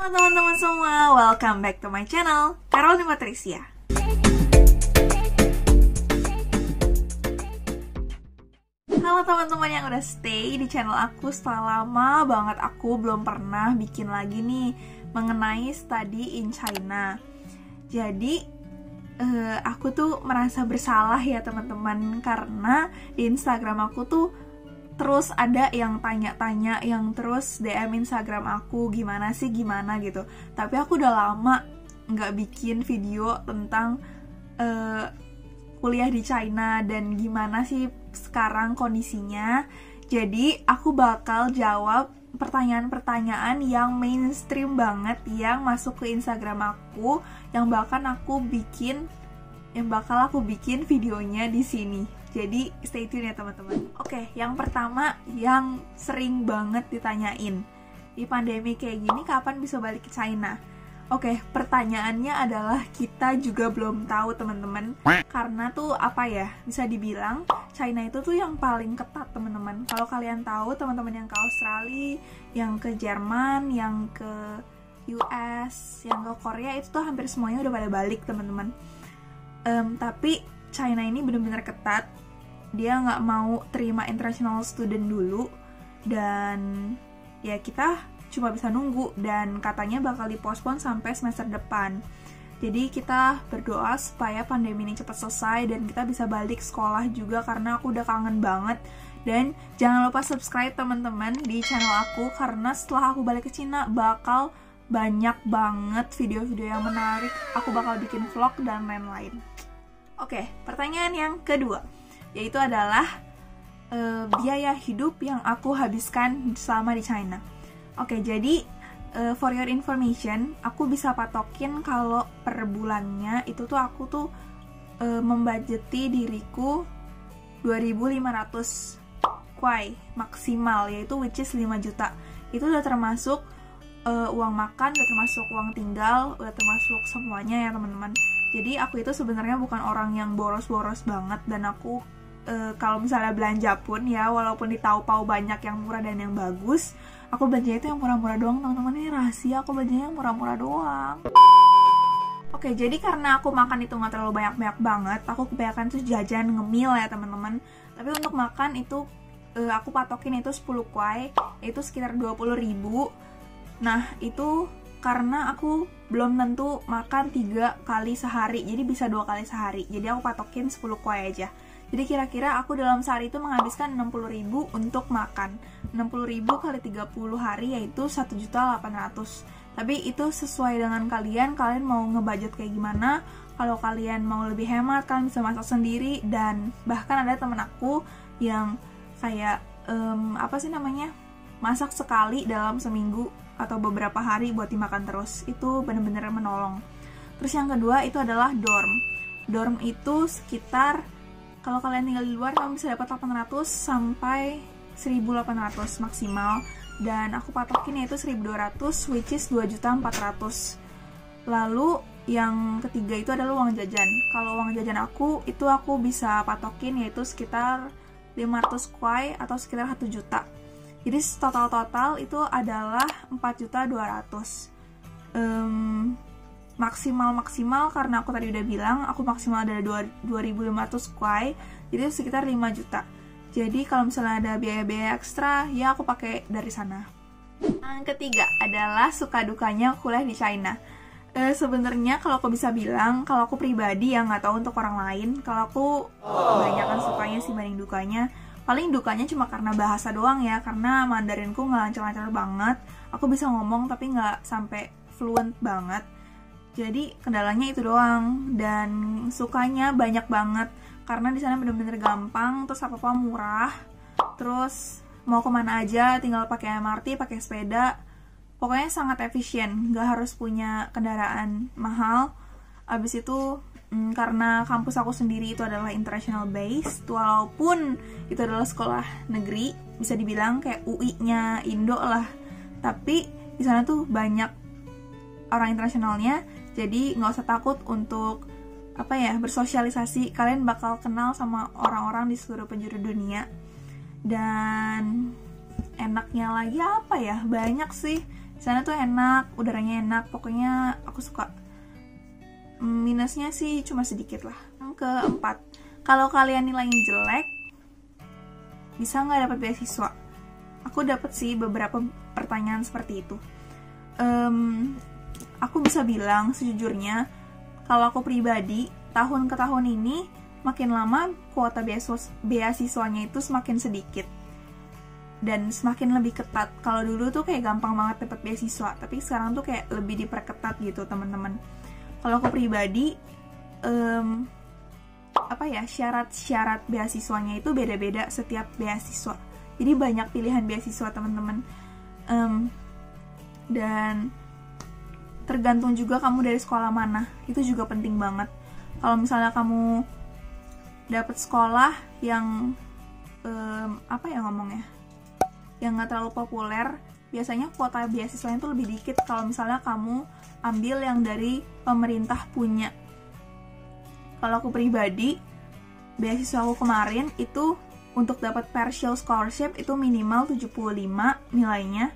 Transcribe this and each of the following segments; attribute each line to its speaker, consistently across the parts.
Speaker 1: Halo teman-teman semua, welcome back to my channel, Carolina Patricia. Halo teman-teman yang udah stay di channel aku setelah lama banget aku belum pernah bikin lagi nih mengenai study in China. Jadi aku tuh merasa bersalah ya teman-teman, karena di Instagram aku tuh terus ada yang tanya-tanya, yang terus DM Instagram aku gimana gitu. Tapi aku udah lama nggak bikin video tentang kuliah di China dan gimana sih sekarang kondisinya. Jadi aku bakal jawab pertanyaan-pertanyaan yang mainstream banget yang masuk ke Instagram aku, yang bakal aku bikin videonya di sini. Jadi stay tune ya teman-teman. Oke, yang pertama yang sering banget ditanyain, di pandemi kayak gini kapan bisa balik ke China? Oke, pertanyaannya adalah kita juga belum tahu teman-teman. Karena tuh apa ya, bisa dibilang China itu tuh yang paling ketat teman-teman. Kalau kalian tahu teman-teman yang ke Australia, yang ke Jerman, yang ke US, yang ke Korea, itu tuh hampir semuanya udah pada balik teman-teman. Tapi China ini bener-bener ketat. Dia nggak mau terima international student dulu, dan ya kita cuma bisa nunggu, dan katanya bakal dipospon sampai semester depan. Jadi kita berdoa supaya pandemi ini cepat selesai dan kita bisa balik sekolah juga, karena aku udah kangen banget. Dan jangan lupa subscribe teman-teman di channel aku, karena setelah aku balik ke Cina bakal banyak banget video-video yang menarik. Aku bakal bikin vlog dan lain-lain. Oke, pertanyaan yang kedua, yaitu adalah biaya hidup yang aku habiskan selama di China. Oke, jadi for your information, aku bisa patokin kalau per bulannya itu tuh aku tuh membudgeti diriku 2.500 kuai maksimal, yaitu which is 5 juta. Itu udah termasuk uang makan, udah termasuk uang tinggal, udah termasuk semuanya ya teman-teman. Jadi aku itu sebenarnya bukan orang yang boros-boros banget, dan aku kalau misalnya belanja pun ya, walaupun di Taobao banyak yang murah dan yang bagus, aku belanja itu yang murah-murah doang teman-teman. Ini rahasia, aku belanjanya yang murah-murah doang. Oke, jadi karena aku makan itu nggak terlalu banyak-banyak banget, aku kebanyakan tuh jajan ngemil ya teman-teman. Tapi untuk makan itu aku patokin itu 10 kuai, itu sekitar 20.000. Nah itu karena aku belum tentu makan 3 kali sehari, jadi bisa 2 kali sehari. Jadi aku patokin 10 kuai aja. Jadi kira-kira aku dalam sehari itu menghabiskan 60.000 untuk makan. 60.000 kali 30 hari yaitu 1.800.000. Tapi itu sesuai dengan kalian mau ngebudget kayak gimana. Kalau kalian mau lebih hemat, kalian bisa masak sendiri. Dan bahkan ada temen aku yang kayak masak sekali dalam seminggu atau beberapa hari buat dimakan terus. Itu bener-bener menolong. Terus yang kedua itu adalah dorm. Dorm itu sekitar, kalau kalian tinggal di luar, kamu bisa dapat 800 sampai 1.800 maksimal. Dan aku patokin yaitu 1.200, which is 2.400.000. Lalu yang ketiga itu adalah uang jajan. Kalau uang jajan aku, itu aku bisa patokin yaitu sekitar 500 kuai atau sekitar 1 juta. Jadi total-total itu adalah 4.200.000. Maksimal karena aku tadi udah bilang aku maksimal ada 2.500 kuai, jadi sekitar 5 juta. Jadi kalau misalnya ada biaya-biaya ekstra, ya aku pakai dari sana. Yang ketiga adalah suka dukanya kuliah di China. Sebenarnya kalau aku bisa bilang, kalau aku pribadi ya, nggak tahu untuk orang lain, kalau aku kebanyakan sukanya sih banding dukanya. Paling dukanya cuma karena bahasa doang ya, karena Mandarinku nggak lancar-lancar banget. Aku bisa ngomong tapi nggak sampai fluent banget. Jadi kendalanya itu doang. Dan sukanya banyak banget karena di sana bener-bener gampang, terus apa-apa murah, terus mau kemana aja tinggal pakai MRT, pakai sepeda. Pokoknya sangat efisien, nggak harus punya kendaraan mahal. Abis itu karena kampus aku sendiri itu adalah international based, walaupun itu adalah sekolah negeri, bisa dibilang kayak UI-nya Indo lah, tapi di sana tuh banyak orang internasionalnya, jadi nggak usah takut untuk bersosialisasi. Kalian bakal kenal sama orang-orang di seluruh penjuru dunia. Dan enaknya lagi banyak sih. Di sana tuh enak, udaranya enak, pokoknya aku suka. Minusnya sih cuma sedikit lah. Yang keempat, kalau kalian nilainya jelek, bisa nggak dapat beasiswa? Aku dapat sih beberapa pertanyaan seperti itu. Aku bisa bilang sejujurnya, kalau aku pribadi, tahun ke tahun ini, makin lama kuota beasiswanya itu semakin sedikit. Dan semakin lebih ketat. Kalau dulu tuh kayak gampang banget dapat beasiswa, tapi sekarang tuh kayak lebih diperketat gitu teman-teman. Kalau aku pribadi, syarat-syarat beasiswanya itu beda-beda setiap beasiswa. Jadi banyak pilihan beasiswa teman-teman. Dan tergantung juga kamu dari sekolah mana. Itu juga penting banget. Kalau misalnya kamu dapat sekolah yang yang nggak terlalu populer, biasanya kuota beasiswanya itu lebih dikit kalau misalnya kamu ambil yang dari pemerintah punya. Kalau aku pribadi, beasiswa aku kemarin itu untuk dapat partial scholarship itu minimal 75 nilainya.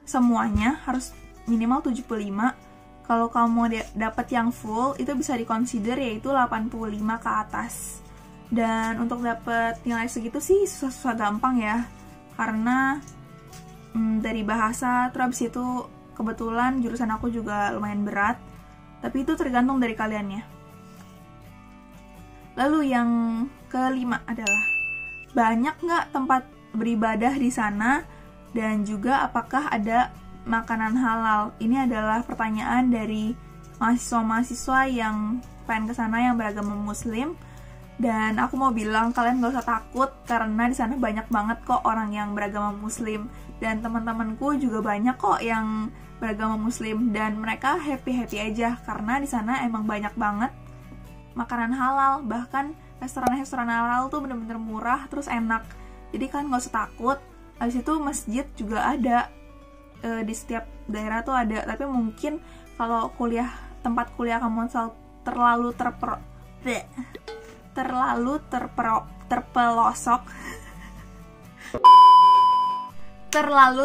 Speaker 1: Semuanya harus minimal 75. Kalau kamu dapat yang full, itu bisa dikonsider yaitu 85 ke atas. Dan untuk dapat nilai segitu sih susah-susah gampang ya. Karena dari bahasa, terus habis itu kebetulan jurusan aku juga lumayan berat. Tapi itu tergantung dari kaliannya. Lalu yang kelima adalah, banyak nggak tempat beribadah di sana? Dan juga apakah ada makanan halal? Ini adalah pertanyaan dari mahasiswa-mahasiswa yang pengen ke sana yang beragama muslim. Dan aku mau bilang kalian gak usah takut karena di sana banyak banget kok orang yang beragama muslim, dan teman-temanku juga banyak kok yang beragama muslim dan mereka happy-happy aja karena di sana emang banyak banget makanan halal. Bahkan restoran-restoran halal tuh bener-bener murah terus enak. Jadi kan gak usah takut. Habis itu masjid juga ada, di setiap daerah tuh ada. Tapi mungkin kalau tempat kuliah kamu terlalu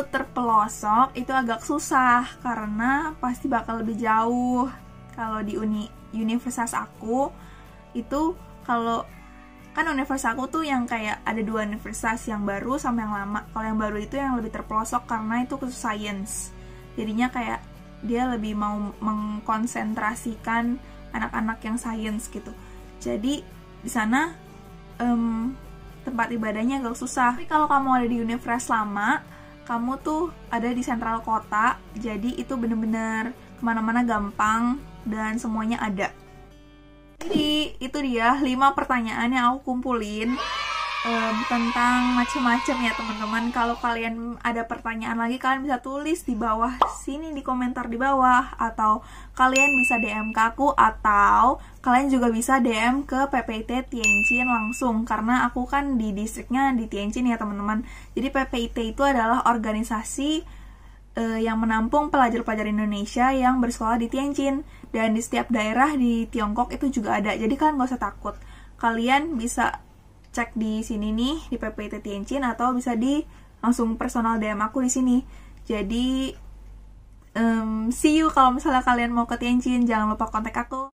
Speaker 1: terpelosok itu agak susah karena pasti bakal lebih jauh. Kalau di universitas aku itu, kalau kan universitas aku tuh yang kayak ada 2 universitas, yang baru sama yang lama. Kalau yang baru itu yang lebih terpelosok karena itu khusus science. Jadinya kayak dia lebih mau mengkonsentrasikan anak-anak yang science gitu. Jadi di sana tempat ibadahnya agak susah. Tapi kalau kamu ada di universitas lama, kamu tuh ada di sentral kota, jadi itu bener-bener kemana-mana gampang dan semuanya ada. Jadi itu dia 5 pertanyaan yang aku kumpulin tentang macam-macam ya teman-teman. Kalau kalian ada pertanyaan lagi, kalian bisa tulis di bawah sini, di komentar di bawah, atau kalian bisa DM ke aku, atau kalian juga bisa DM ke PPIT Tianjin langsung, karena aku kan di distriknya di Tianjin ya teman-teman. Jadi PPIT itu adalah organisasi yang menampung pelajar-pelajar Indonesia yang bersekolah di Tianjin, dan di setiap daerah di Tiongkok itu juga ada. Jadi kalian gak usah takut, kalian bisa cek di sini nih di PPIT Tianjin, atau bisa langsung personal DM aku di sini. Jadi see you kalau misalnya kalian mau ke Tianjin, jangan lupa kontak aku.